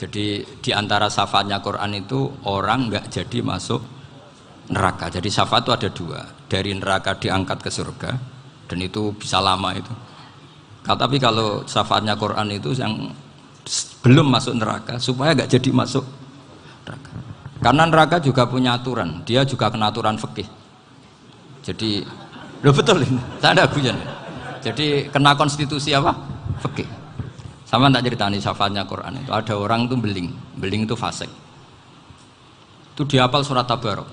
Jadi di antara syafaatnya Quran itu orang nggak jadi masuk neraka. Jadi syafaat itu ada dua, dari neraka diangkat ke surga, dan itu bisa lama itu. Tapi kalau syafaatnya Quran itu yang belum masuk neraka supaya nggak jadi masuk neraka. Karena neraka juga punya aturan, dia juga kena aturan fikih. Jadi, loh betul ini, saya ada guyon. Jadi kena konstitusi apa? Fikih. Sama tak ceritani syafaatnya Quran itu ada orang itu beling itu fasik. Itu dihafal surat Tabarok.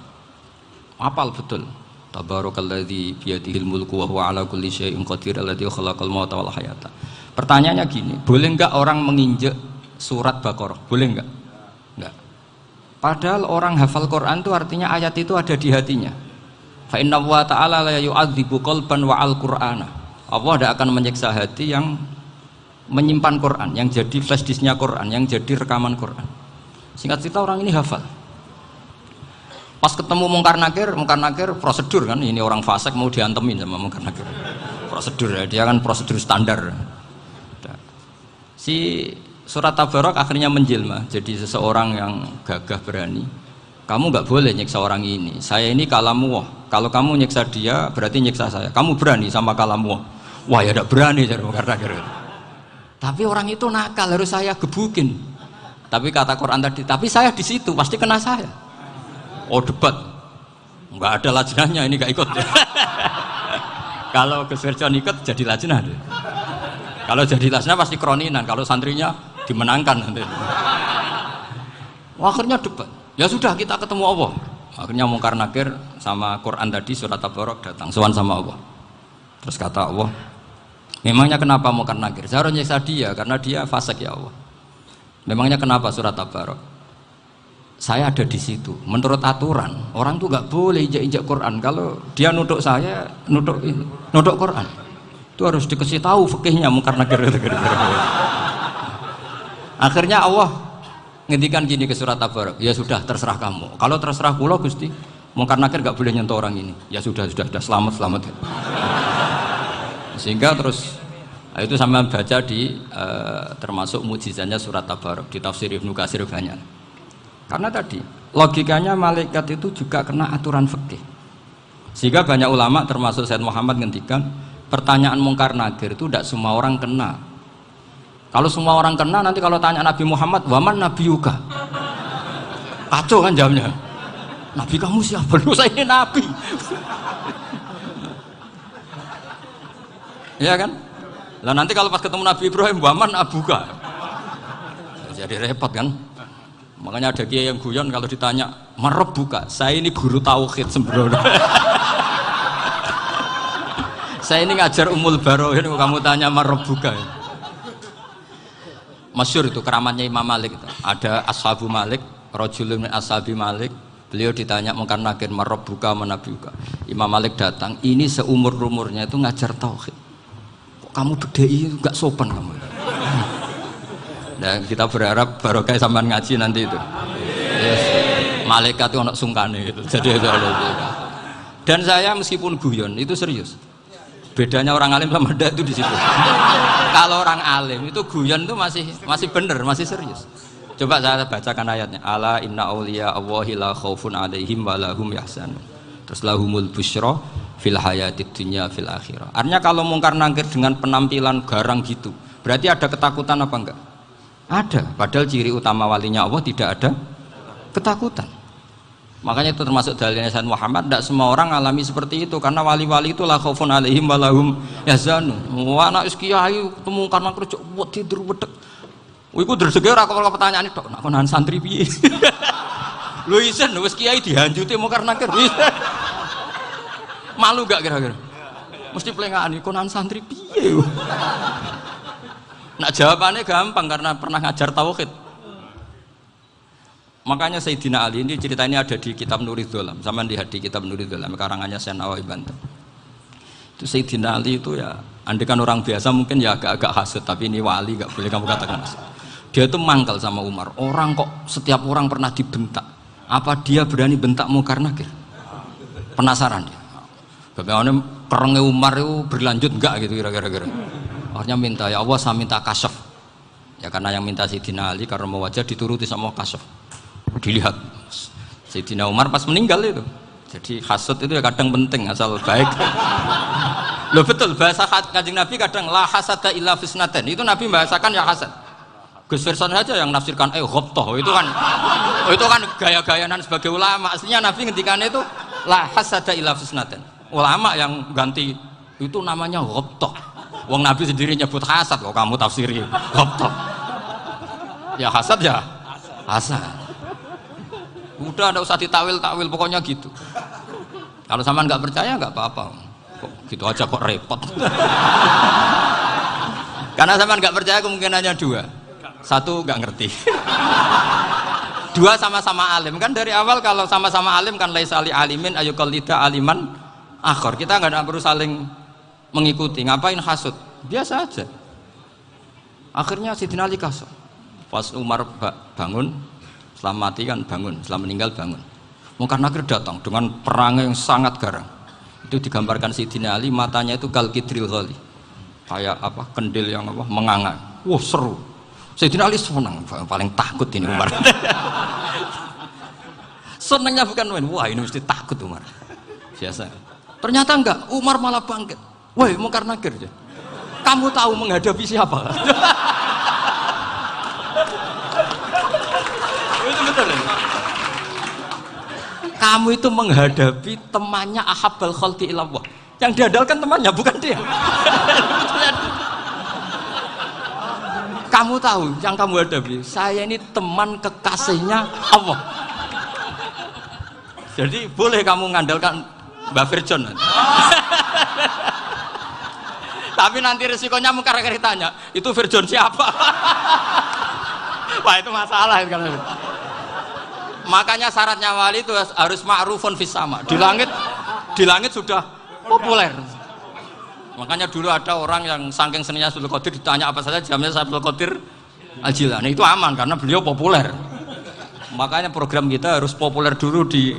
Hafal betul. Tabarakalladzi biyadihil mulku wa huwa ala kulli syai'in qadir alladzi khalaqal mauta wal hayata. Pertanyaannya gini, boleh enggak orang menginjek surat Baqarah? Boleh enggak? Enggak. Padahal orang hafal Quran itu artinya ayat itu ada di hatinya. Fa inna wa ta'ala la yu'adzibu qalban wa al-Qur'ana. Allah tidak akan menyiksa hati yang menyimpan Quran, yang jadi flash disknya Quran, yang jadi rekaman Quran. Singkat cerita orang ini hafal. Pas ketemu Mungkar Nakir prosedur kan, ini orang fasik mau diantemin sama Mungkar Nakir. Prosedur ya, dia kan prosedur standar. Si surat Tabarok akhirnya menjelma jadi seseorang yang gagah berani. Kamu nggak boleh nyiksa orang ini. Saya ini kalamullah. Kalau kamu nyiksa dia berarti nyiksa saya. Kamu berani sama kalamullah. Wah ya tidak berani jadi Mungkar Nakir. Tapi orang itu nakal, harus saya gebukin. Tapi kata Quran tadi, tapi saya di situ pasti kena saya. Oh debat, nggak ada lajnahnya, ini nggak ikut. Kalau Gus Firjon ikut jadi lajnah. Kalau jadi lajnah pasti kroninan. Kalau santrinya dimenangkan nanti. Akhirnya debat. Ya sudah kita ketemu Allah. Akhirnya Mungkar Nakir sama Quran tadi surat Tabarok datang sowan sama Allah. Terus kata Allah, memangnya kenapa Mungkar Nakir? Saya harus nyiksa dia karena dia fasik ya Allah. Memangnya kenapa surat Tabarok? Saya ada di situ. Menurut aturan orang tuh nggak boleh injak-injak Quran. Kalau dia nutuk saya, nutuk Quran. Itu harus dikasih tahu fikihnya Mungkar Nakir. Akhirnya Allah ngendikan gini ke surat Tabarok. Ya sudah terserah kamu. Kalau terserah kula Gusti, Mungkar Nakir nggak boleh nyentuh orang ini. Ya sudah selamat. Sehingga terus itu sama baca di termasuk mujizatnya surat Tabarok di tafsir Ibnu Katsir banyak. Karena tadi logikanya malaikat itu juga kena aturan fikih. Sehingga banyak ulama termasuk Said Muhammad ngendikan pertanyaan Mungkar Nakir itu tidak semua orang kena. Kalau semua orang kena nanti kalau tanya Nabi Muhammad, waman nabiyuka? Kacau kan jawabnya. Nabi kamu siapa? Lu saya ini nabi. Ya kan? Lah nanti kalau pas ketemu Nabi Ibrahim, waman abuka? Jadi repot kan? Makanya ada kiai yang guyon kalau ditanya, marab buka? Saya ini guru tauhid sembrono. Saya ini ngajar Ummul Barohin, kamu tanya marab buka? Masyhur itu keramatnya Imam Malik itu. Ada Ashabu Malik, rajulun min ashabi Malik. Beliau ditanya Mungkar Nakir, marab buka menabiuka? Imam Malik datang, ini seumur-umurnya itu ngajar tauhid. Kamu bedai nggak sopan kamu. Dan kita berharap barokah sampean ngaji nanti itu. Yes. Malaikat itu anak sungkane itu. Jadi itu ada. Dan saya meskipun guyon itu serius. Bedanya orang alim sama ndak itu di situ. Kalau orang alim itu guyon itu masih bener, masih serius. Coba saya bacakan ayatnya. Ala inna auliya Allahi la khaufun alaihim wa lahum yahzanun. Terus lahumul busyra fil hayatid dunya fil akhirah. Artinya kalau Mungkar Nakir dengan penampilan garang gitu, berarti ada ketakutan apa enggak? Ada. Padahal ciri utama walinya Allah tidak ada ketakutan. Makanya itu termasuk dalilnya Sayyid Muhammad. Tidak semua orang alami seperti itu karena wali-wali itu la khaufun alaihim wa lahum yahzanun. Wah anak kiai ketemu Mungkar Nakir cok tidur wedek. Iku dresege ora kok pertanyaan tok nak konan santri piye. Lho isen wis kiai dihanjuti Mungkar Nakir. Malu gak kira-kira? Mesti pelengahan konan santri piye? Nak jawabannya gampang karena pernah ngajar tauhid. Makanya Sayyidina Ali ini ceritanya ada di kitab Nurul Dholam. Sama lihat di kitab Nurul Dholam karangannya Syekh Nawawi Banten. Itu Sayyidina Ali itu ya, andekan orang biasa mungkin ya agak-agak hasut, tapi ini wali gak boleh kamu katakan hasut. Dia itu mangkal sama Umar. Orang kok setiap orang pernah dibentak. Apa dia berani bentak Mungkar Nakir? Penasaran dia. Bagaimana kerengnya Umar itu berlanjut enggak gitu kira-kira. Akhirnya minta, ya Allah saya minta kasyaf. Ya karena yang minta Sayyidina Ali karena mau wajah dituruti sama kasuf. Dilihat Sayyidina Umar pas meninggal itu. Jadi hasud itu ya kadang penting asal baik. Loh betul bahasa Kanjeng Nabi kadang la hasada illa fisnaten. Itu Nabi bahasakan ya hasad. Gus Verson saja yang nafsirkan ghobtoh itu kan gaya-gayanan sebagai ulama. Aslinya Nabi ngendikannya itu la hasada illa fisnaten. Ulama yang ganti itu namanya ghobtoh. Wong Nabi sendiri nyebut hasad kok kamu tafsiri ghobtoh. Ya hasad ya hasad. Udah enggak usah ditawil-tawil pokoknya gitu. Kalau sama nggak percaya nggak apa-apa. Kok gitu aja kok repot. Karena sama nggak percaya kemungkinannya dua. Satu nggak ngerti. Dua sama-sama alim. Kan dari awal kalau sama-sama alim kan laisa li alimin ayuqallida aliman akhor. Kita nggak perlu saling mengikuti. Ngapain hasud? Biasa aja. Akhirnya Sayyidina Ali kasih. Pas Umar bangun, setelah mati kan bangun, setelah meninggal bangun. Munkar Nakir datang dengan perang yang sangat garang. Itu digambarkan Sayyidina Ali matanya itu kal kidril ghali. Kayak apa? Kendil yang apa? Menganga. Wah, seru. Sayyidina Ali senang, paling takut ini Umar. Senangnya bukan main. Wah, ini mesti takut Umar. Biasa. Ternyata enggak, Umar malah bangkit. Woi, Munkar Nakir. Kamu tahu menghadapi siapa? Itu betul ya? Kamu itu menghadapi temannya ahabbal khalqi ilallah. Yang diandalkan temannya bukan dia. Kamu tahu yang kamu hadapi, saya ini teman kekasihnya Allah. Jadi boleh kamu mengandalkan Mbak Virjon. Tapi nanti resikonya Munkar Nakir tanya, itu Virjon siapa? Wah itu masalah kan. Makanya syaratnya wali itu harus ma'rufun fis sama. Di langit sudah populer. Makanya dulu ada orang yang saking seninya Abdul Qadir ditanya apa saja jamnya Abdul Qadir Al-Jilani. Itu aman karena beliau populer. Makanya program kita harus populer dulu di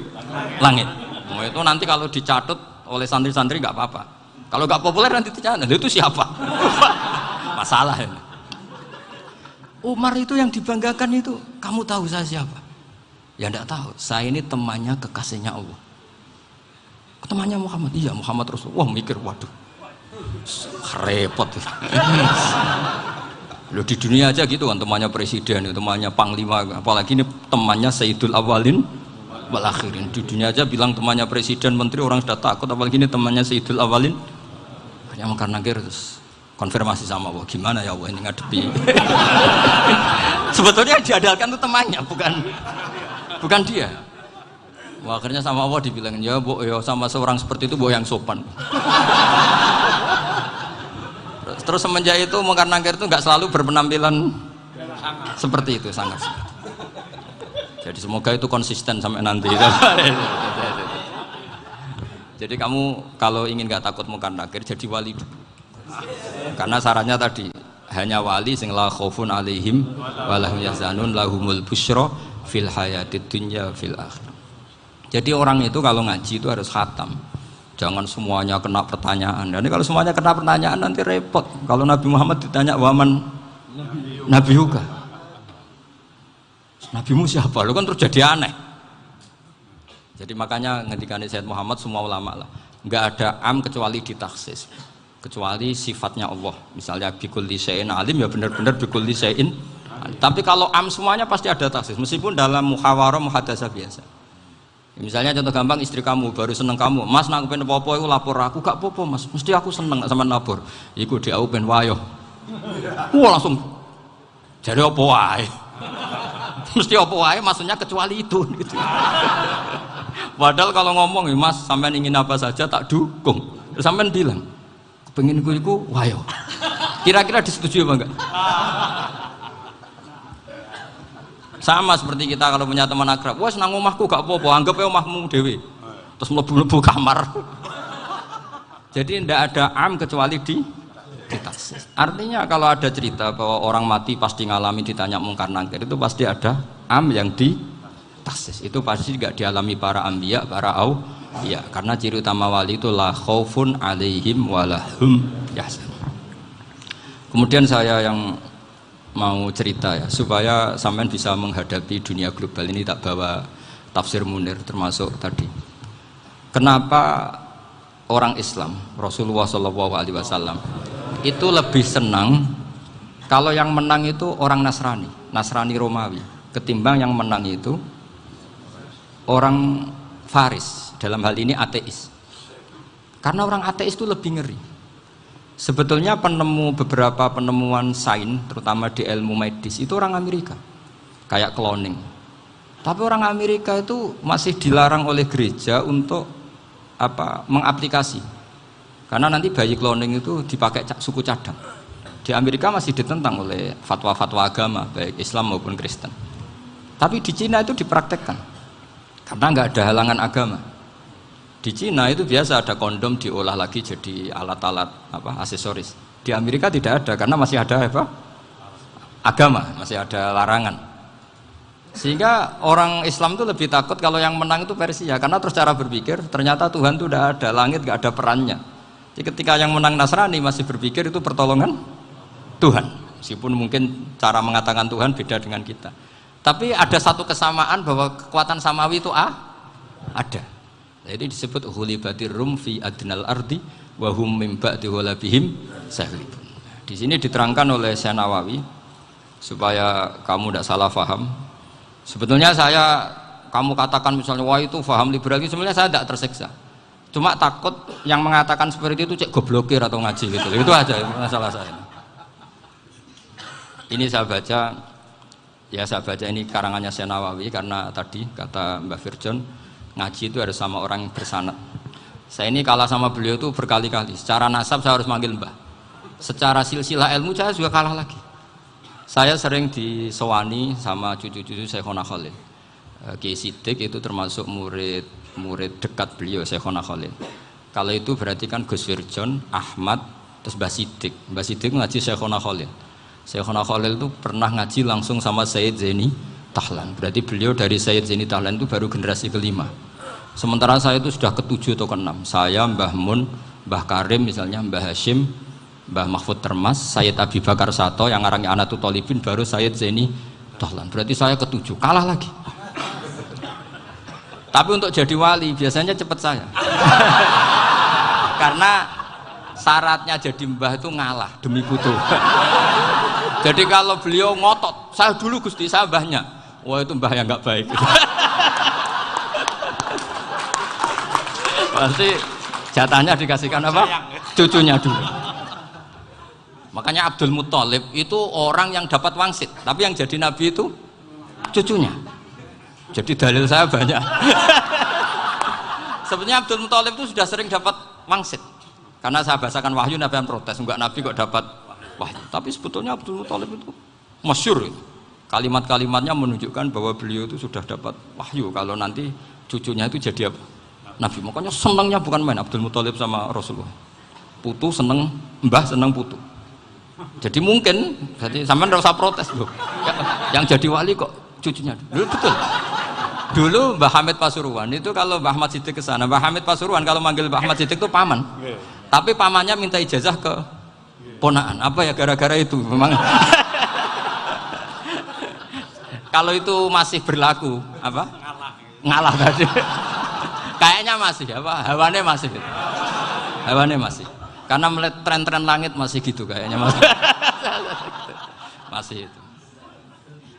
langit. Nah, itu nanti kalau dicatut oleh santri-santri nggak apa-apa. Kalau nggak populer nanti dicatat, itu siapa? Masalah ini. Umar itu yang dibanggakan itu, kamu tahu saya siapa? Ya enggak tahu, saya ini temannya kekasihnya Allah. Temannya Muhammad, iya Muhammad Rasul. Wah mikir, waduh, repot. Loh di dunia aja gitu kan, temannya presiden, temannya panglima, apalagi ini temannya Sayyidul Awalin wal Akhirin. Di dunia aja bilang temannya presiden, menteri orang sudah takut, apalagi ini temannya Sayyidul Awalin. Yang Munkar Nakir terus konfirmasi sama Allah, gimana ya Allah ini ngadepi. Sebetulnya yang diandalkan itu temannya, bukan dia. Wah, akhirnya sama Allah dibilangin, ya bu, ya sama seorang seperti itu bu yang sopan. Terus semenjak itu Munkar Nakir itu nggak selalu berpenampilan seperti itu, sangat. Jadi semoga itu konsisten sampai nanti. Jadi kamu kalau ingin nggak takut Munkar Nakir jadi wali dulu. Karena syaratnya tadi hanya wali sing la khaufun alaihim walahum yahzanun lahumul busyra fil hayatid dunya fil akhirah. Jadi orang itu kalau ngaji itu harus khatam. Jangan semuanya kena pertanyaan. Dan kalau semuanya kena pertanyaan nanti repot. Kalau Nabi Muhammad ditanya waman Nabi juga. Nabimu siapa? Lu kan terus jadi aneh. Jadi makanya ngendikane Sayyid Muhammad semua ulama lah, nggak ada am kecuali ditaksis, kecuali sifatnya Allah. Misalnya bikulli syai'in alim ya benar-benar bikulli syai'in. Tapi kalau am semuanya pasti ada taksis, meskipun dalam muhawarah muhadasah biasa. Misalnya contoh gampang, istri kamu baru seneng kamu, mas nak pengen popo itu lapor aku, gak popo mas, mesti aku seneng sama lapor. Iku dia pengen wayo, wah langsung jadi apa wae. Mesti apa wae maksudnya kecuali itu gitu. Padahal kalau ngomong mas sampean ingin apa saja tak dukung. Terus sampean bilang pengen iku wayo. Kira-kira disetujui apa enggak? Sama seperti kita kalau punya teman akrab, wes nang omahku gak apa-apa, anggap ae omahmu dhewe. Terus mlebu-mlebu kamar. Jadi tidak ada am kecuali di ditaksis. Artinya kalau ada cerita bahwa orang mati pasti ngalami ditanya Munkar Nakir, itu pasti ada am yang ditaksis. Itu pasti tidak dialami para anbiya, para auliya. Karena ciri utama wali itu la khaufun alaihim walahum yahzanun. Kemudian saya yang mau cerita ya supaya sampean bisa menghadapi dunia global ini. Tak bawa tafsir Munir termasuk tadi. Kenapa orang Islam Rasulullah SAW itu lebih senang kalau yang menang itu orang Nasrani Romawi ketimbang yang menang itu orang Faris, dalam hal ini ateis. Karena orang ateis itu lebih ngeri. Sebetulnya beberapa penemuan sains terutama di ilmu medis itu orang Amerika, kayak cloning. Tapi orang Amerika itu masih dilarang oleh gereja untuk mengaplikasi, karena nanti bayi cloning itu dipakai suku cadang. Di Amerika masih ditentang oleh fatwa-fatwa agama baik Islam maupun Kristen. Tapi di Cina itu dipraktekkan karena nggak ada halangan agama. Di Cina itu biasa ada kondom diolah lagi jadi alat-alat aksesoris. Di Amerika tidak ada karena masih ada agama, masih ada larangan. Sehingga orang Islam itu lebih takut kalau yang menang itu Persia, karena terus cara berpikir ternyata Tuhan itu tidak ada, langit nggak ada perannya. Jadi ketika yang menang Nasrani masih berpikir itu pertolongan Tuhan, meskipun mungkin cara mengatakan Tuhan beda dengan kita. Tapi ada satu kesamaan bahwa kekuatan samawi itu ada. Jadi disebut hulibatir rum fi adnal ardi wa hum mim ba'di ghalabihim sahlibun. Di sini diterangkan oleh Syekh Nawawi supaya kamu tidak salah paham. Sebetulnya kamu katakan misalnya wah itu paham liberal, sebenarnya saya tidak tersiksa. Cuma takut yang mengatakan seperti itu cek goblokir atau ngaji gitu. Itu aja masalah saya. Ini saya baca ini karangannya Syekh Nawawi karena tadi kata Mbak Firjon ngaji itu harus sama orang yang bersanad. Saya ini kalah sama beliau itu berkali-kali. Secara nasab saya harus manggil Mbah. Secara silsilah ilmu saya juga kalah lagi. Saya sering disewani sama cucu-cucu Syekhona Khalil. Kiai Siddiq itu termasuk murid dekat beliau Syekhona Khalil. Kalau itu berarti kan Gus Firjon, Ahmad, terus Mbah Siddiq. Mbah Siddiq ngaji Syekhona Khalil. Syekhona Khalil itu pernah ngaji langsung sama Sayyid Zaini Tahlan. Berarti beliau dari Sayyid Zaini Tahlan itu baru generasi kelima. Sementara saya itu sudah ke-7 atau ke-6. Saya, Mbah Mun, Mbah Karim misalnya, Mbah Hashim, Mbah Mahfud Termas, Sayyid Abi Bakar Sato yang ngarangnya Anatul Thalibin, baru Sayyid Zaini Tahlan. Berarti saya ke-7, kalah lagi. Tapi untuk jadi wali biasanya cepat saya. Karena syaratnya jadi mbah itu ngalah demi putu. Jadi kalau beliau ngotot, saya dulu Gusti, saya mbahnya. Wah itu mbah yang nggak baik. Pasti jatahnya dikasihkan apa? Cucunya dulu. Makanya Abdul Muthalib itu orang yang dapat wangsit, tapi yang jadi nabi itu cucunya. Jadi dalil saya banyak. Sebenarnya Abdul Muthalib itu sudah sering dapat wangsit. Karena saya bahasakan wahyu, Nabi yang protes, enggak nabi kok dapat wahyu. Tapi sebetulnya Abdul Muthalib itu masyhur. Kalimat-kalimatnya menunjukkan bahwa beliau itu sudah dapat wahyu kalau nanti cucunya itu jadi apa? Nabi. Makanya senangnya bukan main Abdul Muthalib sama Rasulullah. Putu seneng, mbah seneng putu. Jadi mungkin, jadi sampean enggak usah protes loh. Yang jadi wali kok cucunya. Dulu betul. Dulu Mbah Hamid Pasuruan itu kalau Mbah Ahmad Siddiq ke sana, Mbah Hamid Pasuruan kalau manggil Mbah Ahmad Siddiq itu paman. Tapi pamannya minta ijazah ke ponaan. Apa ya gara-gara itu memang. Kalau itu masih berlaku apa? Ngalah tadi. Kayaknya masih apa? Hawane masih. Hawane masih. Karena melihat tren-tren langit masih gitu kayaknya masih. Masih itu.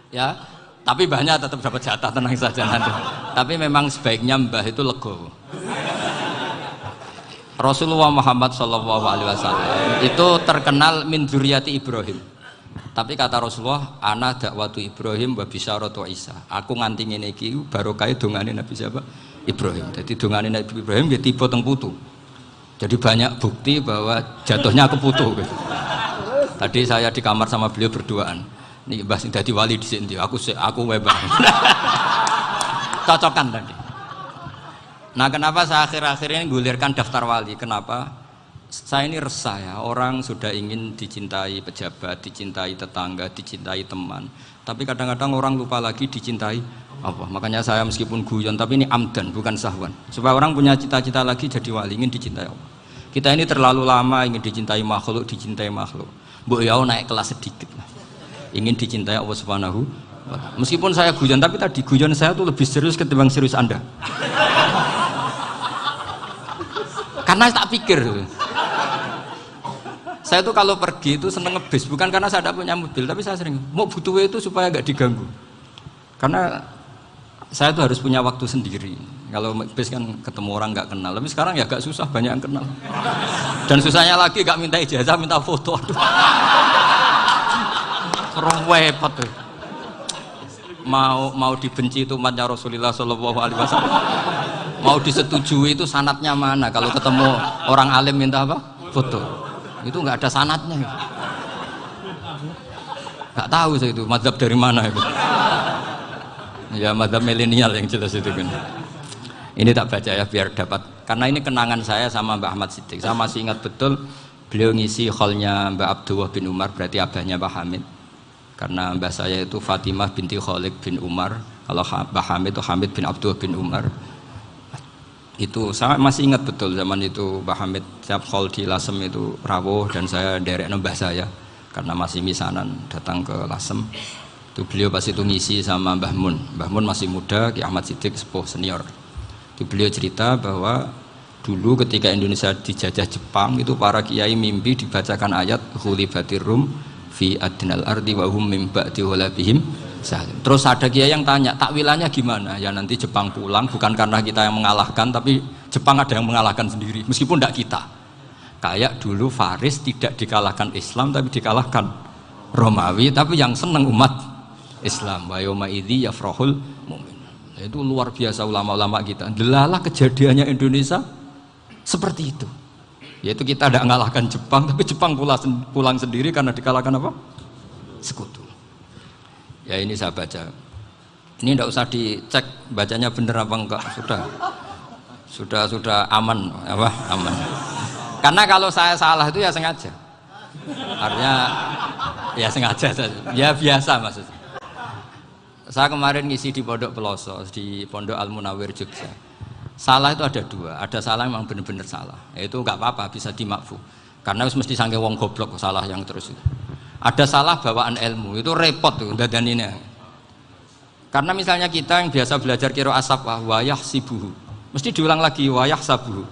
Ya, tapi mbahnya tetap dapat jatah, tenang saja nanti. Tapi memang sebaiknya mbah itu legowo. Rasulullah Muhammad SAW itu terkenal min dzurriyyati Ibrahim. Tapi kata Rasulullah, ana dakwatu Ibrahim wa bisyaratu Isa. Aku nganti ngene iki barokah dongane Nabi siapa? Ibrahim. Jadi dongane Nabi Ibrahim ya tiba teng putu. Jadi banyak bukti bahwa jatuhnya ke putu. Tadi saya di kamar sama beliau berduaan. Nih Mbah sing dadi wali dhisik ndi? Aku webang. Cocokan tadi. Nah, kenapa saya akhir-akhir ini gulirkan daftar wali? Kenapa? Saya ini resah ya, orang sudah ingin dicintai pejabat, dicintai tetangga, dicintai teman. Tapi kadang-kadang orang lupa lagi dicintai apa? Makanya saya meskipun guyon, tapi ini amdan, bukan sahwan. Supaya orang punya cita-cita lagi jadi wali, ingin dicintai Allah. Kita ini terlalu lama ingin dicintai makhluk, dicintai makhluk. Mbok ya naik kelas sedikit lah. ingin dicintai Allah Subhanahu wa Ta'ala. Meskipun saya guyon, tapi tadi guyon saya tuh lebih serius ketimbang serius Anda. Karena tak pikir. Saya tuh kalau pergi itu seneng ngebis, bukan karena saya tidak punya mobil, tapi saya sering mau butuh itu supaya nggak diganggu. Karena saya tuh harus punya waktu sendiri. Kalau bis kan ketemu orang nggak kenal, tapi sekarang ya agak susah, banyak yang kenal. Dan susahnya lagi nggak minta ijazah, minta foto. Repot tuh. Mau dibenci itu umatnya Rasulullah Shallallahu Alaihi Wasallam. Mau disetujui itu sanatnya mana? Kalau ketemu orang alim minta apa? Foto. Itu nggak ada sanatnya. Nggak tahu saya itu mazhab dari mana itu. Ya mazhab milenial yang jelas itu kan. Ini tak baca ya biar dapat, karena ini kenangan saya sama Mbah Ahmad Siddiq. Saya masih ingat betul beliau ngisi hallnya Mbah Abdullah bin Umar, berarti abahnya Mbah Hamid. Karena mbah saya itu Fatimah binti Khalid bin Umar, kalau Mbah Hamid itu Hamid bin Abdullah bin Umar. Itu saya masih ingat betul zaman itu Mbah Hamid setiap hall di Lasem itu rawuh dan saya derek mbah saya karena masih misanan datang ke Lasem. Itu beliau pas itu ngisi sama Mbah Mun. Mbah Mun masih muda, Ki Ahmad Siddiq sepuh senior. Itu beliau cerita bahwa dulu ketika Indonesia dijajah Jepang itu para kiai mimpi dibacakan ayat ghulibatir rum fi adnal ardi wa hum min ba'di ghalabihim. Terus ada kiai yang tanya, takwilannya gimana? Ya nanti Jepang pulang bukan karena kita yang mengalahkan, tapi Jepang ada yang mengalahkan sendiri meskipun tidak kita. Kayak dulu Faris tidak dikalahkan Islam tapi dikalahkan Romawi, tapi yang senang umat Islam. Wa yauma idzi yafrahul mu'min. Itu luar biasa ulama-ulama kita. Delalah kejadiannya Indonesia seperti itu. Yaitu kita tidak mengalahkan Jepang, tapi Jepang pulang sendiri karena dikalahkan apa? Sekutu. Ya ini saya baca. Ini tidak usah dicek bacanya benar apa enggak. Sudah aman apa? Aman. Karena kalau saya salah itu ya sengaja. Artinya ya sengaja. Ya biasa maksudnya. Saya kemarin ngisi di Pondok Peloso, di Pondok Al Munawir Jogja. Salah itu ada dua, ada salah memang benar-benar salah. Itu nggak apa-apa, bisa dimakfu. Karena mesti sangke wong goblok salah yang terus itu. Ada salah bawaan ilmu, itu repot tuh dadaninnya. Karena misalnya kita yang biasa belajar qiraah safah wayah sibuhu, mesti diulang lagi wayah sabuhu.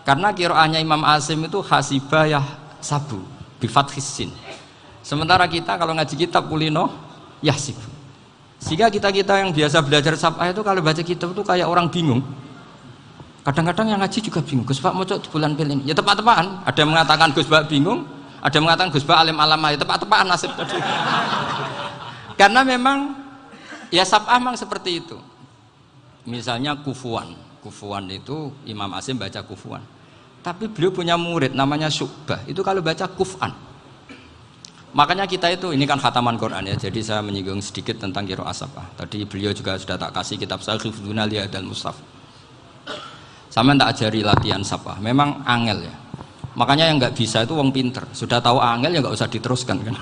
Karena qiraahnya Imam Asim itu hasibah yah sabu, bi fathis sin. Sementara kita kalau ngaji kitab kulino yahsibu. Sehingga kita yang biasa belajar safah itu kalau baca kitab itu kayak orang bingung. Kadang-kadang yang ngaji juga bingung. Gus Pak mau di bulan pilih ini. Ya tepat-tepatan. Ada yang mengatakan Gus Pak bingung, ada yang mengatakan Gus Pak alim alama. Ya tepat-tepatan nasib tadi. Karena memang ya safah memang seperti itu. Misalnya kufuan. Kufuan itu Imam Asim baca kufuan. Tapi beliau punya murid namanya Syu'bah. Itu kalau baca kuf'an. Makanya kita itu, ini kan khataman Quran ya, jadi saya menyinggung sedikit tentang qiraah safah. Tadi beliau juga sudah tak kasih kitab saya Hifdzuna Lihadal Mushaf. Sama tak ajari latihan safah, memang angel ya. Makanya yang nggak bisa itu wong pinter. Sudah tahu angel ya nggak usah diteruskan kan.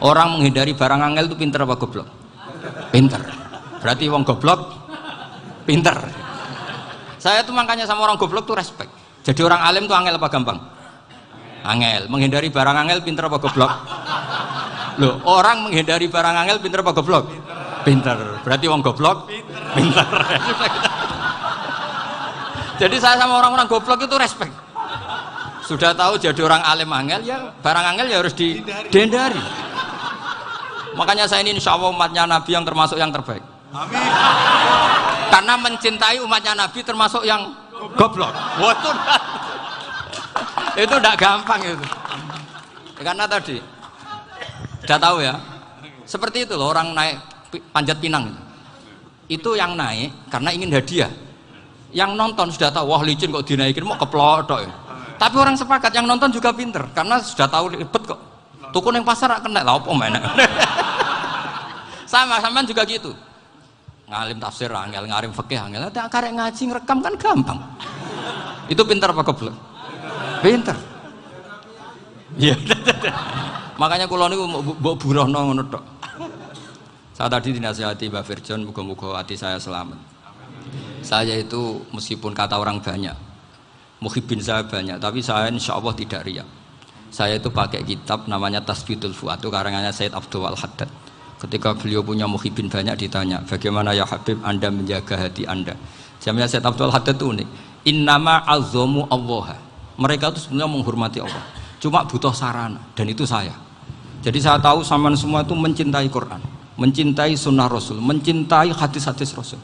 Orang menghindari barang angel itu pinter apa goblok? Pinter. Berarti wong goblok pinter. Saya tuh makanya sama orang goblok tuh respect. Jadi orang alim tuh angel apa gampang? Angel. Menghindari barang angel pinter apa goblok? Loh, orang menghindari barang angel pinter apa goblok? Pinter. Berarti wong goblok pinter. Jadi saya sama orang-orang goblok itu respect. Sudah tahu jadi orang alim angel ya barang angel ya harus dihindari. Makanya saya ini insya Allah umatnya Nabi yang termasuk yang terbaik. Amin. Karena mencintai umatnya Nabi termasuk yang goblok. Waduh. Itu tidak gampang itu. Karena tadi sudah tahu ya. Seperti itu loh orang naik panjat pinang itu yang naik karena ingin hadiah. Yang nonton sudah tahu wah licin kok dinaikin mau keplodok ya. Tapi orang sepakat yang nonton juga pinter karena sudah tahu ribet kok. Tuku yang pasar kena lah apa mana. Sama juga gitu. Ngalim tafsir angel, ngalim fikih angel. Tak karek ngaji ngerekam kan gampang. Itu pinter apa goblok? Pinter. Iya. Makanya kula niku mbok burohno ngono tok. Saya tadi dinasihati Mbak Firjon, muga-muga hati saya selamat. Saya itu meskipun kata orang banyak, muhibbin saya banyak, tapi saya insya Allah tidak riya. Saya itu pakai kitab namanya Tasbitul Fuad, itu karangannya Said Abdul Al-Haddad. Ketika beliau punya muhibin banyak ditanya, bagaimana ya Habib Anda menjaga hati Anda? Jamnya Said Abdul Al-Haddad itu unik. Innama azzamu Allah. Mereka itu sebenarnya menghormati Allah. Cuma butuh sarana, dan itu saya. Jadi saya tahu sampean semua itu mencintai Quran, mencintai sunnah Rasul, mencintai hadis-hadis Rasul.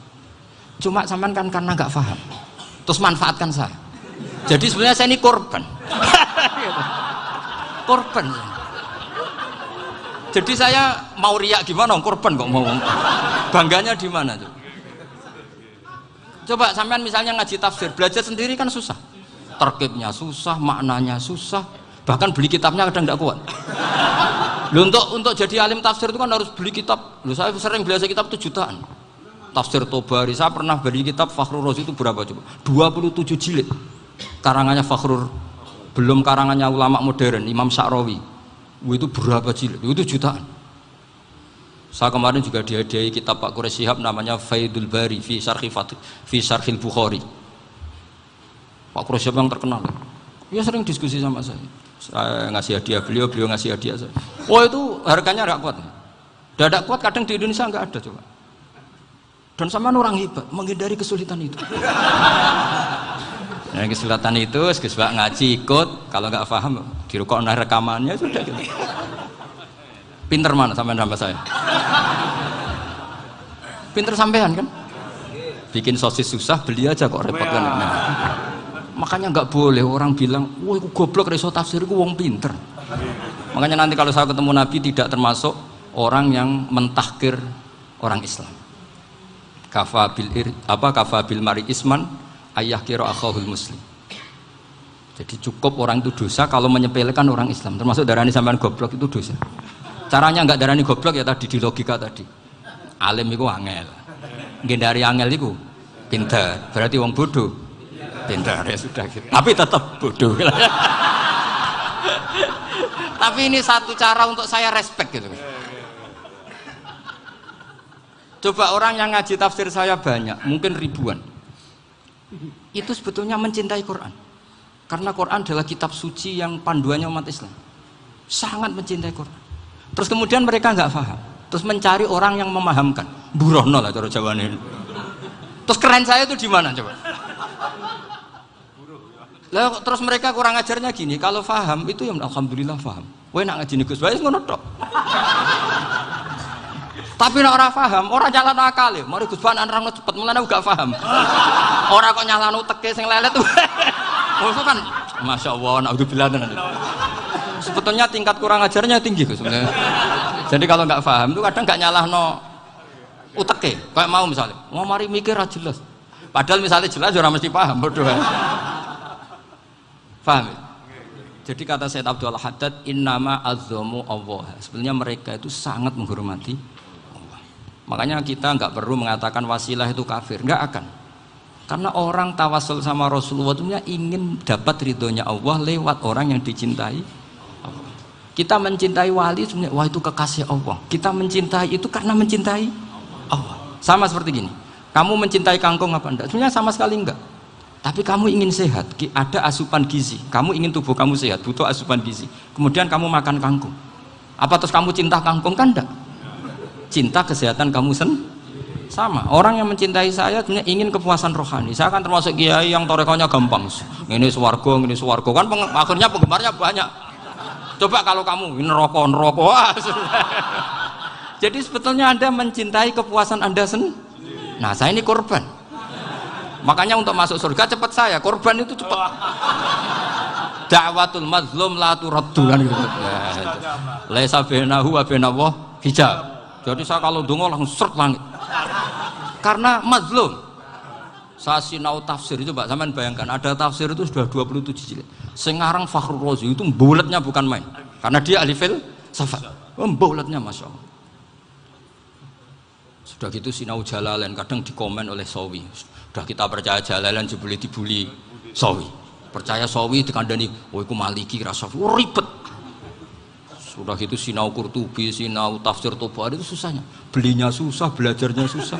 Cuma sampean kan karena nggak paham, terus manfaatkan saya. Jadi sebenarnya saya ini korban. Korban. Jadi saya mau riak gimana? Korban kok mau. Bangganya di mana tuh? Coba sampean misalnya ngaji tafsir, belajar sendiri kan susah. Terkibnya susah, maknanya susah. Bahkan beli kitabnya kadang nggak kuat. Loh, untuk jadi alim tafsir itu kan harus beli kitab. Loh, saya sering belajar kitab itu jutaan. Tafsir Tobari, saya pernah beli kitab Fakhrur Razi itu berapa coba? 27 jilid. Karangannya Fakhrur, belum karangannya ulama modern, Imam Sya'rawi. Itu berapa jilid? Itu jutaan. Saya kemarin juga dihadiahi kitab Pak Quraish Shihab namanya Faidul Bari fi Syarhil Bukhari. Pak Quraish Shihab yang terkenal. Dia sering diskusi sama saya. Saya ngasih hadiah beliau ngasih hadiah saya. Oh itu harganya nggak kuat. Dadak kuat kadang di Indonesia nggak ada coba. Dan sama orang hebat menghindari kesulitan itu. Nah, kesulitan itu sebab ngaji ikut, kalau nggak paham dirukok rekamannya sudah gitu. Pinter mana sampean sama saya? Pinter sampean kan? Bikin sosis susah, beli aja kok repot kan? Nah, makanya nggak boleh orang bilang, wah aku goblok reso tafsir, aku wong pinter. Makanya nanti kalau saya ketemu Nabi tidak termasuk orang yang mentahkir orang Islam. Kafabil mari isman ayah kira akhahul muslim. Jadi cukup orang itu dosa kalau menyepelekan orang Islam, termasuk darani sampean goblok itu dosa. Caranya enggak darani goblok ya tadi di logika tadi. Alim itu angel. Ngendari angel itu pinter. Berarti wong bodoh pinter ya sudah gitu. Tapi tetap bodoh. Tapi ini satu cara untuk saya respect gitu. Coba orang yang ngaji tafsir saya banyak, mungkin ribuan. Itu sebetulnya mencintai Quran. Karena Quran adalah kitab suci yang panduannya umat Islam. Sangat mencintai Quran. Terus kemudian mereka nggak paham. Terus mencari orang yang memahamkan. Burono lah cara Jawane. Terus keren saya itu di mana coba? Lah terus mereka kurang ajarnya gini, kalau paham itu ya alhamdulillah paham. Kowe nak ngaji Gus Bae ngono tok. Tapi nek ora paham, ora nyalano akale. Mari Gus Bae nerangno cepet, mulane aku gak paham. Ora kok nyalano teke sing lelet. Maksud kan masyaallah naudzubillah tenan. Sebetulnya tingkat kurang ajarnya tinggi Gus sebenarnya. Jadi kalau nggak paham itu kadang nggak nyalahno uteke. Kayak mau misalnya, mau mari mikir ra jelas. Padahal misalnya jelas ora mesti paham, bodoh. Paham ya? Jadi kata Said Abdul Haddad, innama azzamu Allah. Sebenarnya mereka itu sangat menghormati Allah. Makanya kita nggak perlu mengatakan wasilah itu kafir, nggak akan. Karena orang tawasul sama Rasulullah itu ingin dapat ridhonya Allah lewat orang yang dicintai Allah. Kita mencintai wali sebenarnya, wah itu kekasih Allah. Kita mencintai itu karena mencintai Allah. Sama seperti gini, kamu mencintai kangkung apa enggak? Sebenarnya sama sekali enggak. Tapi kamu ingin sehat, ada asupan gizi. Kamu ingin tubuh kamu sehat, butuh asupan gizi. Kemudian kamu makan kangkung. Apa terus kamu cinta kangkung? Kan enggak. Cinta kesehatan kamu sama. Orang yang mencintai saya sebenarnya ingin kepuasan rohani. Saya kan termasuk kiai yang torekonya gampang. Ini swarga kan akhirnya penggemarnya banyak. Coba kalau kamu ini neraka. Wah, jadi sebetulnya Anda mencintai kepuasan Anda sendiri. Nah, saya ini korban. Makanya untuk masuk surga cepat saya, korban itu cepat. Da'watul mazlum la turaddu kan gitu. Laisa bainahu wa bainallah hijab. Jadi saya kalau dongo langsung seret langit. Karena mazlum. Saya sinau tafsir itu, Mbak, sampean bayangkan ada tafsir itu sudah 27 jilid. Sengarang Fakhrur Razi itu bulatnya bukan main. Karena dia ahli filsafat. Bulatnya Masya Allah. Sudah gitu sinau Jalalain kadang dikomen oleh Sawi. Sudah kita percaya Jalalain boleh dibully Sawi. Percaya Sawi dikandani, oh itu Maliki rasa ribet. Sudah gitu sinau Qurtubi, sinau tafsir Tobari itu susahnya. Belinya susah, belajarnya susah.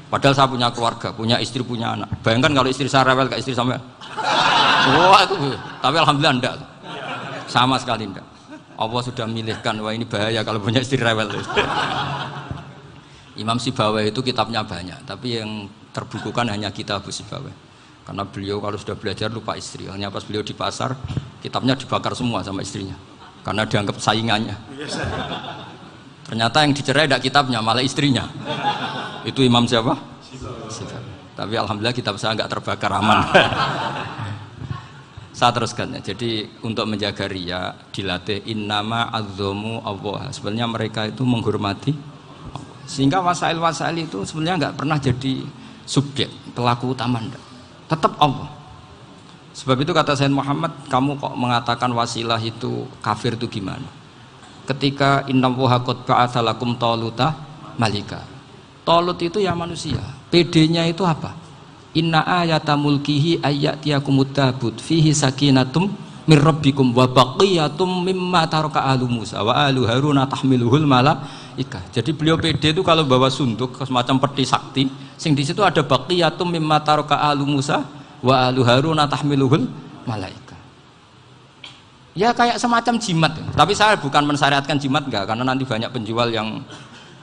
Padahal saya punya keluarga, punya istri, punya anak. Bayangkan kalau istri saya rewel kayak istri sampean. Wah itu, tapi alhamdulillah enggak. Sama sekali enggak. Allah sudah milihkan, wah ini bahaya kalau punya istri rewel. Imam Sibawai itu kitabnya banyak, tapi yang terbukukan hanya kitab Sibawai. Karena beliau kalau sudah belajar lupa istri. Hanya pas beliau di pasar, kitabnya dibakar semua sama istrinya. Karena dianggap saingannya. Ternyata yang dicerai tidak kitabnya, malah istrinya. Itu Imam siapa? Sibawai. Tapi alhamdulillah kitab saya nggak terbakar, aman. Saya teruskan ya. Jadi untuk menjaga riya dilatih innama azzamu Allah. Sebenarnya mereka itu menghormati Allah. Sehingga wasail-wasail itu sebenarnya nggak pernah jadi subjek pelaku utama, enggak. Tetap Allah. Sebab itu kata Sayyid Muhammad, kamu kok mengatakan wasilah itu kafir itu gimana? Ketika innallaha qad ba'atsa lakum taluta malika. Talut itu ya manusia. PD-nya itu apa? Inna ayata mulkihi ayyatiyakumut tabut fihi sakinatum mir rabbikum wa baqiyatum mimma taraka alu Musa wa alu Haruna tahmiluhul malaikah. Jadi beliau PD itu kalau bawa sunduk semacam peti sakti, sing di situ ada baqiyatum mimma taraka alu Musa wa alu Haruna tahmiluhul malaikah. Ya kayak semacam jimat. Tapi saya bukan mensyariatkan jimat enggak, karena nanti banyak penjual yang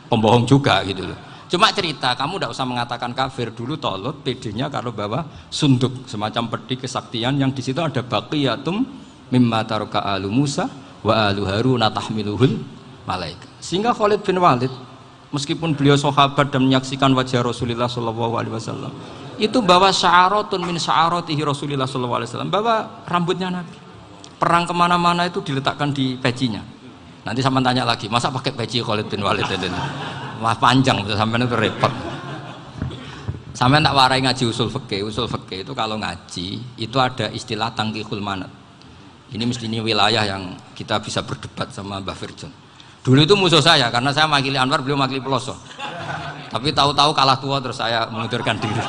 pembohong juga gitu loh. Cuma cerita, kamu tidak usah mengatakan kafir. Dulu Tolut PD-nya kalau bawa sunduk semacam peti kesaktian yang di situ ada baqiyatum mimma taraka alu Musa wa alu Haruna tahmiluhul malaika. Sehingga Khalid bin Walid meskipun beliau sahabat dan menyaksikan wajah Rasulullah sallallahu alaihi wasallam, itu bawa sya'aratun min sya'aratihi Rasulullah sallallahu alaihi wasallam, bawa rambutnya Nabi. Perang kemana-mana itu diletakkan di pecinya. Nanti sama tanya lagi, masa pakai peci Khalid bin Walid itu? Wah panjang, sampai itu repot. Sampai tak warai ngaji usul fikih. Usul fikih itu kalau ngaji itu ada istilah tangkihul manat. Ini mesti ini wilayah yang kita bisa berdebat sama Mbah Firjon. Dulu itu musuh saya karena saya makili Anwar, beliau makili Peloso. Tapi tahu-tahu kalah tua terus saya mengundurkan diri.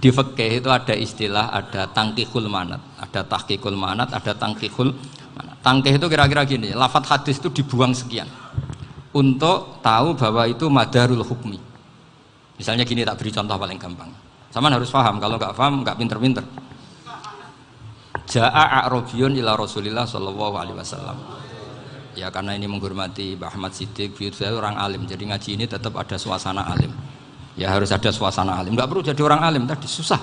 Di fikih itu ada istilah, ada tangkihul manat, ada tahqiqul manat, ada tangkihul manat. Tangkih itu kira-kira gini, lafadz hadis itu dibuang sekian untuk tahu bahwa itu madarul hukmi. Misalnya gini, tak beri contoh paling gampang. Sama harus paham, kalau nggak paham nggak pinter-pinter. Ja'a a'rabiyun ila Rasulillah sallallahu alaihi wasallam. Ya karena ini menghormati Mbah Ahmad Siddiq, saya orang alim, jadi ngaji ini tetap ada suasana alim. Ya harus ada suasana alim. Nggak perlu jadi orang alim tadi susah.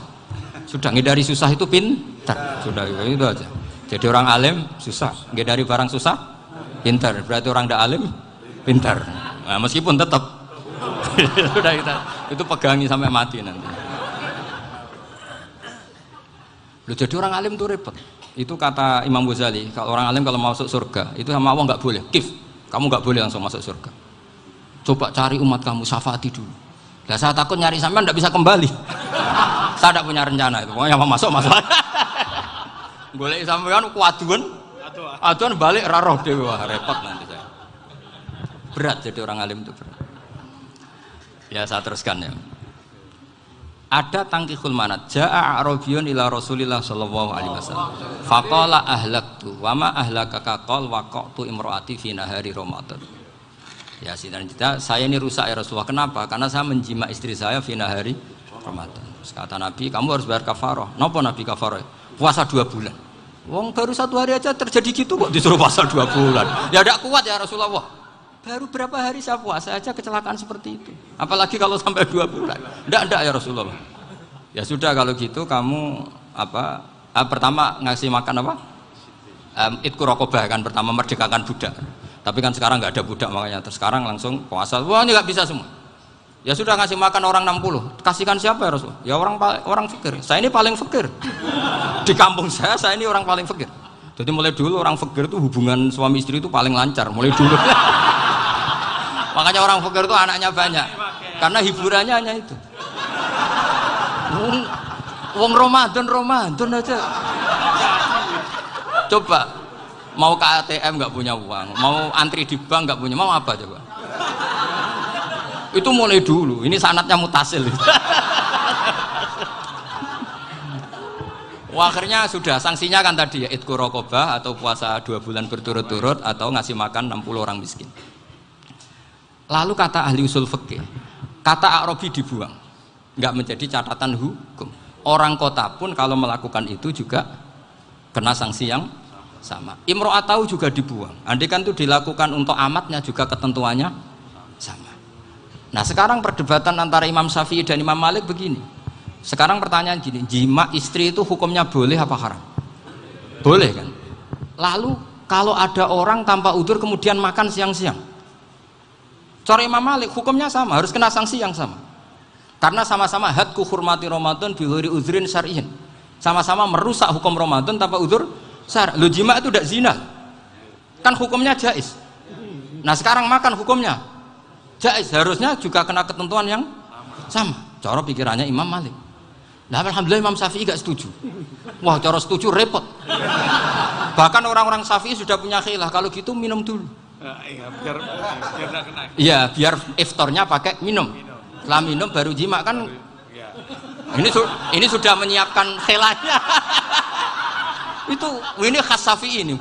Sudah ngindari susah itu pintar. Sudah itu aja. Jadi orang alim susah, ngindari barang susah pintar. Berarti orang tidak alim pintar. Nah, meskipun tetap sudah kita itu pegangi sampai mati nanti. Loh, jadi orang alim itu repot. Itu kata Imam Ghazali, kalau orang alim kalau masuk surga itu sama Allah nggak boleh. Kif, kamu nggak boleh langsung masuk surga. Coba cari umat kamu, syafaati dulu. Nah, saya takut nyari sampean nggak bisa kembali. Saya tidak punya rencana itu. Pokoknya masuk. Boleh sampean kuaduan, aduan balik raroh dewi, wah repot nanti saya. Berat jadi orang alim itu berat. Ya saya teruskan ya. Ada tangkihul manat. Ja'a a'rabiyun ila Rasulillah sallallahu alaihi wasallam. Faqala ahlaktu wa ma ahlakaka qal waqatu imraati fi nahari Ramadan. Ya sinarita, saya ini rusak ya Rasulullah. Kenapa? Karena saya menjima istri saya fi nahari Ramadan. Terus kata Nabi, kamu harus bayar kafarah. Napa Nabi kafarah? Puasa 2 bulan. Wong baru 1 hari aja terjadi gitu kok disuruh puasa 2 bulan. Ya tidak kuat ya Rasulullah. Baru berapa hari saya puasa aja kecelakaan seperti itu. Apalagi kalau sampai 2 bulan. Enggak ya Rasulullah. Ya sudah kalau gitu kamu pertama ngasih makan apa? Itku rokobah kan, pertama merdekakan budak. Tapi kan sekarang nggak ada budak makanya. Terus sekarang langsung puasa. Wah ini nggak bisa semua. Ya sudah ngasih makan orang 60. Kasihkan siapa ya Rasul? Ya orang fakir. Saya ini paling fakir. Di kampung saya ini orang paling fakir. Jadi mulai dulu orang fakir itu hubungan suami istri itu paling lancar. Mulai dulu. Makanya orang fakir itu anaknya banyak. Karena hiburannya hanya itu. Wong Ramadan aja. Coba mau ke ATM nggak punya uang, mau antri di bank nggak punya, mau apa coba? Itu mulai dulu. Ini sanatnya mutasil. Akhirnya sudah sanksinya kan tadi ya itqu raqabah atau puasa 2 bulan berturut-turut atau ngasih makan 60 orang miskin. Lalu kata ahli usul fikih, kata A'rabi dibuang, nggak menjadi catatan hukum. Orang kota pun kalau melakukan itu juga kena sanksi yang sama. Imro'atahu juga dibuang. Andai kan itu dilakukan untuk amatnya juga ketentuannya sama. Nah sekarang perdebatan antara Imam Syafi'i dan Imam Malik begini. Sekarang pertanyaan gini, jima istri itu hukumnya boleh apa haram? Boleh kan? Lalu kalau ada orang tanpa udzur kemudian makan siang-siang, cara Imam Malik hukumnya sama, harus kena sanksi yang sama. Karena sama-sama hadku hurmati Ramadan bighairi udzrin syar'iyyin. Sama-sama merusak hukum Ramadan tanpa udzur syar'i. Lu jima itu tidak zina. Kan hukumnya jaiz. Nah, sekarang makan hukumnya jaiz, harusnya juga kena ketentuan yang sama. Cara pikirannya Imam Malik. Nah, alhamdulillah Imam Syafi'i gak setuju. Wah, cara setuju repot. Bahkan orang-orang Syafi'i sudah punya khilaf, kalau gitu minum dulu. Iya, biar gak kena. Iya, biar iftarnya pakai minum. Setelah minum baru jima kan. Ini sudah menyiapkan khilafnya. Ini khas Syafi'i ini,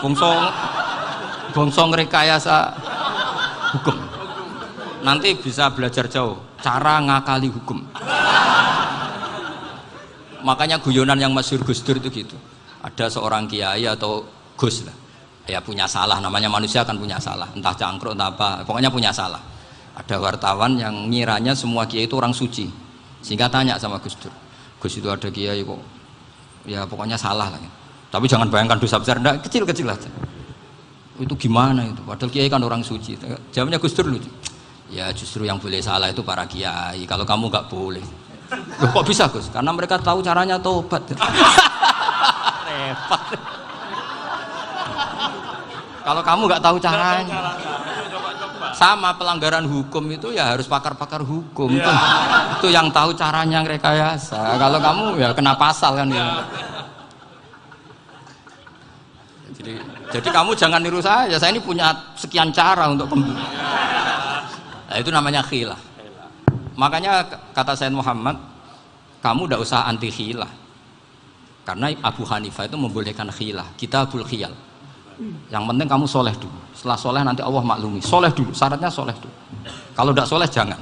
bongsong rekayasa hukum. Nanti bisa belajar jauh cara ngakali hukum. Makanya guyonan yang masyhur Gus Dur itu gitu. Ada seorang kiai atau Gus lah, ya punya salah, namanya manusia kan punya salah, entah cangkruk entah apa, pokoknya punya salah. Ada wartawan yang ngiranya semua kiai itu orang suci, sehingga tanya sama Gus Dur, Gus itu ada kiai kok, ya pokoknya salah lah. Tapi jangan bayangkan dosa besar, enggak, kecil-kecil aja. Itu gimana itu? Padahal kiai kan orang suci. Jawabnya Gus Dur lucu. Ya justru yang boleh salah itu para kiai. Kalau kamu nggak boleh. Loh, kok bisa Gus? Karena mereka tahu caranya tobat. Repot. Kalau kamu nggak tahu caranya. Sama pelanggaran hukum itu ya harus pakar-pakar hukum. Itu yang tahu caranya rekayasa. Kalau kamu ya kena pasal kan ya. Jadi kamu jangan niru saya ini punya sekian cara untuk nah, itu namanya khilah. Makanya kata Sayyid Muhammad, kamu tidak usah anti khilah, karena Abu Hanifah itu membolehkan khilah, kitabul khiyal. Yang penting kamu soleh dulu, setelah soleh nanti Allah maklumi. Soleh dulu, syaratnya soleh dulu. Kalau tidak soleh jangan.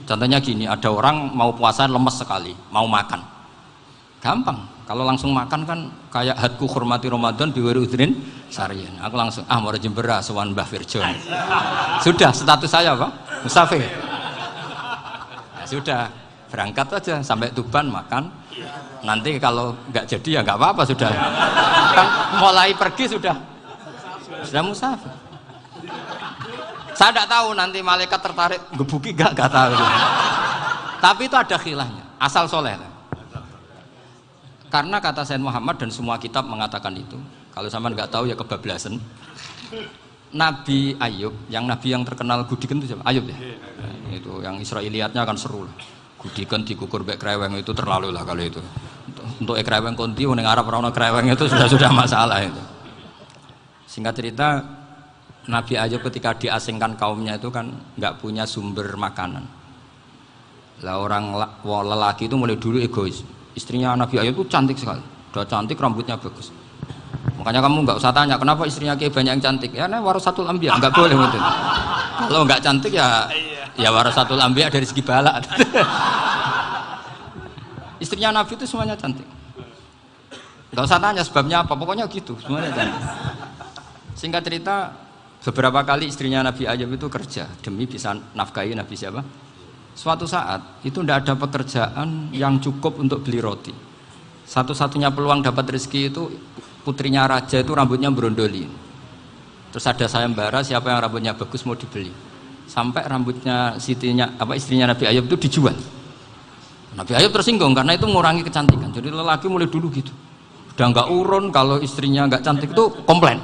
Contohnya gini, ada orang mau puasa lemes sekali, mau makan, gampang. Kalau langsung makan kan kayak hadku hormati Ramadan biwiri udrin syar'iyyin. Aku langsung mau jembera sowan Mbah Firjon. Sudah status saya apa? Musafir. Ya, sudah berangkat aja sampai Tuban makan. Nanti kalau nggak jadi ya nggak apa-apa sudah. Kan mulai pergi sudah musafir. Saya tidak tahu nanti malaikat tertarik gebuki nggak tahu. Tapi itu ada khilahnya. Asal soleh. Karena kata Sayyid Muhammad dan semua kitab mengatakan itu. Kalau sama nggak tahu ya kebablasan. Nabi Ayub, nabi yang terkenal Gudiken itu siapa? Ayub ya. Nah, itu yang Israiliyatnya kan seru lah. Gudiken dikukur bek kreweng itu terlalu lah kalau itu. Untuk kreweng konti, orang Arab orang kreweng itu sudah masalah itu. Singkat cerita, Nabi Ayub ketika diasingkan kaumnya itu kan nggak punya sumber makanan. Lah orang lelaki itu mulai dulu egois. Istrinya Nabi Ayub itu cantik sekali, udah cantik, rambutnya bagus. Makanya kamu nggak usah tanya kenapa istrinya Kiai banyak yang cantik. Ya, warasatul anbiya, nggak boleh gitu. Kalau nggak cantik ya warasatul anbiya dari segi balak. Istrinya Nabi itu semuanya cantik. Nggak usah tanya sebabnya apa, pokoknya gitu, semuanya cantik. Singkat cerita, beberapa kali istrinya Nabi Ayub itu kerja demi bisa nafkahi Nabi siapa? Suatu saat itu tidak ada pekerjaan yang cukup untuk beli roti. Satu-satunya peluang dapat rezeki itu putrinya raja itu rambutnya berondoli. Terus ada sayembara siapa yang rambutnya bagus mau dibeli. Sampai rambutnya istrinya Nabi Ayub itu dijual. Nabi Ayub tersinggung karena itu mengurangi kecantikan. Jadi lelaki mulai dulu gitu. Udah nggak urun kalau istrinya nggak cantik itu komplain.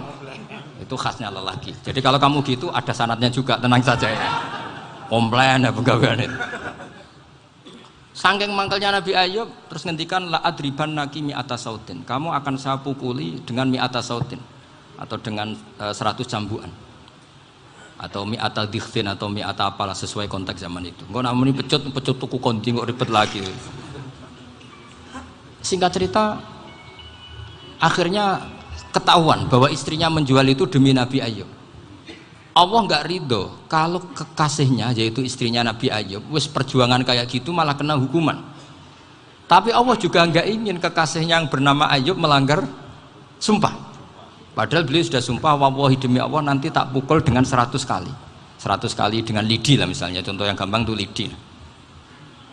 Itu khasnya lelaki. Jadi kalau kamu gitu ada sanadnya juga, tenang saja ya. Komplain ya pegawaian itu. Saking mangkelnya Nabi Ayub terus ngendikan la adriban naki mi'ata sautin. Kamu akan saya pukuli dengan mi'ata sautin atau dengan 100 cambukan. Atau mi'ata dikhtin atau mi'ata apalah sesuai konteks zaman itu. Engko namanya pecut tuku konti kok ribet lagi. Singkat cerita akhirnya ketahuan bahwa istrinya menjual itu demi Nabi Ayub. Allah nggak ridho kalau kekasihnya yaitu istrinya Nabi Ayub wis perjuangan kayak gitu malah kena hukuman. Tapi Allah juga nggak ingin kekasihnya yang bernama Ayub melanggar sumpah. Padahal beliau sudah sumpah, wallahi demi Allah nanti tak pukul dengan 100 kali. 100 kali dengan lidi lah misalnya, contoh yang gampang itu lidi.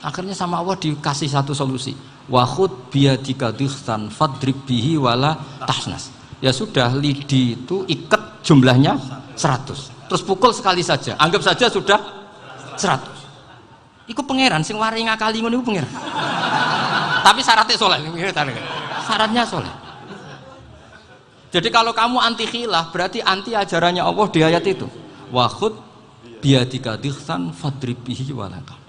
Akhirnya sama Allah dikasih satu solusi. Wa khud biyadika dikhtan fadrib bihi wala tahnas. Ya sudah, lidi itu ikat jumlahnya 100. Terus pukul sekali saja. Anggap saja sudah 100. Iku pangeran sing wari ngakali ngono iku pangeran. Tapi syaratnya soleh. Syaratnya soleh. Jadi kalau kamu anti khilaf berarti anti ajarannya Allah di ayat itu. Wa khud biyadika dikhtan fadrib bihi wala tahnas.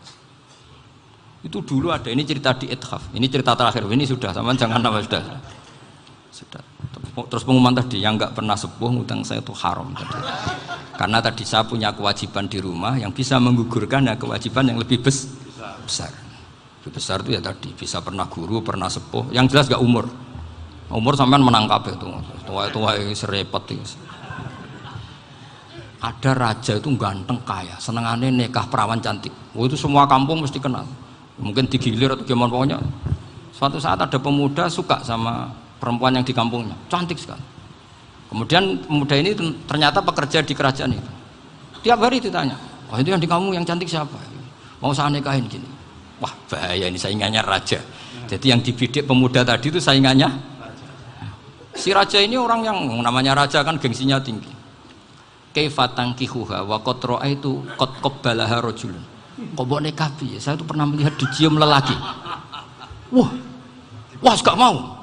Itu dulu ada, ini cerita di Ithaf, ini cerita terakhir, ini sudah, sama jangan nama sudah. Terus pengumuman tadi, yang nggak pernah sepuh ngutang saya itu haram tadi. Karena tadi saya punya kewajiban di rumah yang bisa menggugurkan ya kewajiban yang lebih besar. Lebih besar itu ya tadi, bisa pernah guru, pernah sepuh, yang jelas nggak umur. Umur sampean menang kabeh itu, tua serepot itu. Ada raja itu ganteng kaya, senengannya nikah perawan cantik. Itu semua kampung mesti kenal. Mungkin digilir atau gimana pokoknya. Suatu saat ada pemuda suka sama perempuan yang di kampungnya, cantik sekali. Kemudian pemuda ini ternyata pekerja di kerajaan itu. Tiap hari ditanya, oh itu yang di kamu yang cantik siapa? Mau saya nikahin gini. Wah bahaya ini, saingannya raja. Jadi yang dibidik pemuda tadi itu saingannya. Si raja ini orang yang namanya raja kan gengsinya tinggi. Kaifatang kihuha wa kotroa itu kot kobbalaha rojulun. Kok mbok nikah piye? Saya tuh pernah melihat dicium lelaki. Wah, gak mau.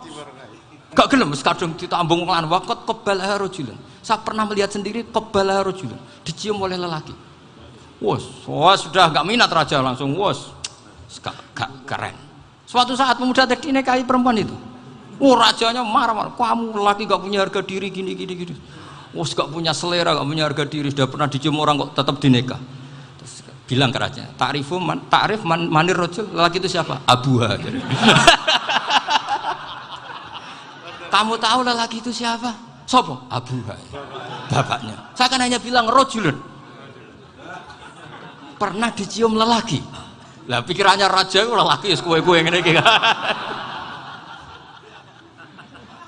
Gak gelem, kadung ditambung lan waqat qabalaha rajulun. Saya pernah melihat sendiri qabalaha rajulun, dicium oleh lelaki. Wah, sudah gak minat raja langsung, gak keren. Suatu saat pemuda tadi nikahi perempuan itu. Rajanya marah-marah, kamu lelaki gak punya harga diri gini. Gak punya selera, gak punya harga diri, sudah pernah dicium orang kok tetap dinikah. Bilang ke raja, ta'rif manir rajul, lelaki itu siapa? Abuha. Kamu tahu lelaki itu siapa? Sopo? Abuha. Bapaknya. Saya kan hanya bilang rajulun. Pernah dicium lelaki. Lah pikirannya raja itu lelaki kue-kue ngene iki.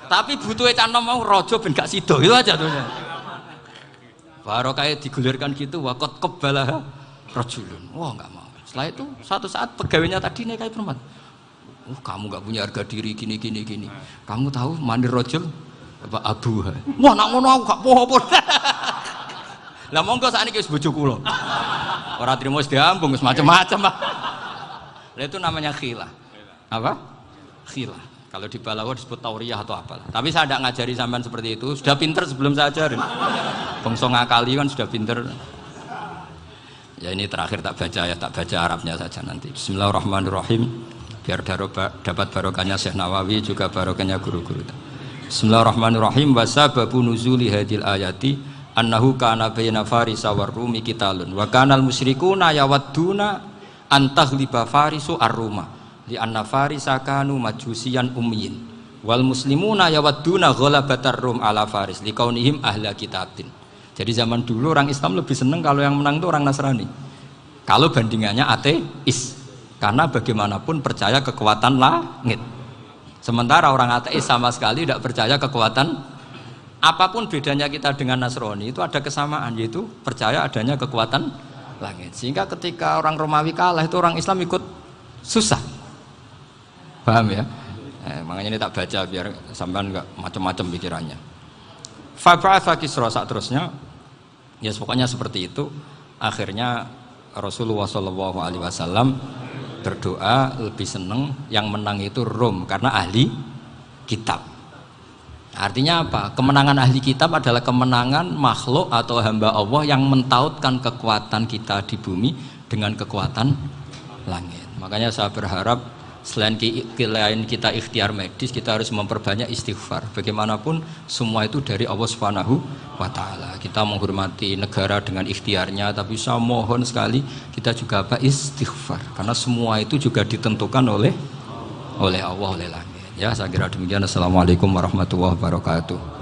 Tapi butuhe canom mau raja ben gak sida, itu aja tuh. Baru kayak digulirkan gitu, waqat qabalaha rajulun. Wah nggak mau. Setelah itu suatu saat pegawainya tadi nikahi perempuan. Kamu nggak punya harga diri gini. Kamu tahu manir rajul apa abuha? Wah nak ngono aku gak poho-poho. Lah monggo sakniki wis bojo kula. Ora trimo wis diambung wis macam-macam. Lah itu namanya khilah. Apa? Khilah. Kalau di Balawa disebut tauriyah atau apalah. Tapi saya tidak ngajari sampean seperti itu. Sudah pinter sebelum saya ajarin. Bangsa ngakali kan sudah pinter. Ya ini terakhir tak baca Arabnya saja nanti. Bismillahirrahmanirrahim. Biar dapat barokahnya Syekh Nawawi juga barokahnya guru-guru. Bismillahirrahmanirrahim. Wa sababu nuzuli hadil ayati annahu kana baina farisa war rumi qitalun wa kana al musyrikuuna yawadduna an taghliba farisu ar-ruma li anna farisa kanu majusiyan ummiyin wal muslimuna yawadduna ghalabatar rum ala faris liqaunihim ahla kitabin. Jadi zaman dulu orang Islam lebih senang kalau yang menang itu orang Nasrani. Kalau bandingannya ateis, karena bagaimanapun percaya kekuatan langit. Sementara orang ateis sama sekali tidak percaya kekuatan. Apapun bedanya kita dengan Nasrani itu ada kesamaan, yaitu percaya adanya kekuatan langit. Sehingga ketika orang Romawi kalah itu orang Islam ikut susah. Paham ya? Makanya ini tak baca biar sampean nggak macam-macam pikirannya. Fab'atha Kisra saat terusnya, ya pokoknya seperti itu. Akhirnya Rasulullah SAW berdoa lebih senang yang menang itu Rom karena ahli kitab. Artinya apa? Kemenangan ahli kitab adalah kemenangan makhluk atau hamba Allah yang mentautkan kekuatan kita di bumi dengan kekuatan langit. Makanya saya berharap selain kita ikhtiar medis, kita harus memperbanyak istighfar. Bagaimanapun semua itu dari Allah Subhanahu wa Ta'ala. Kita menghormati negara dengan ikhtiarnya, tapi saya mohon sekali kita juga istighfar, karena semua itu juga ditentukan oleh Allah, oleh langit. Ya, saya kira demikian. Assalamualaikum warahmatullahi wabarakatuh.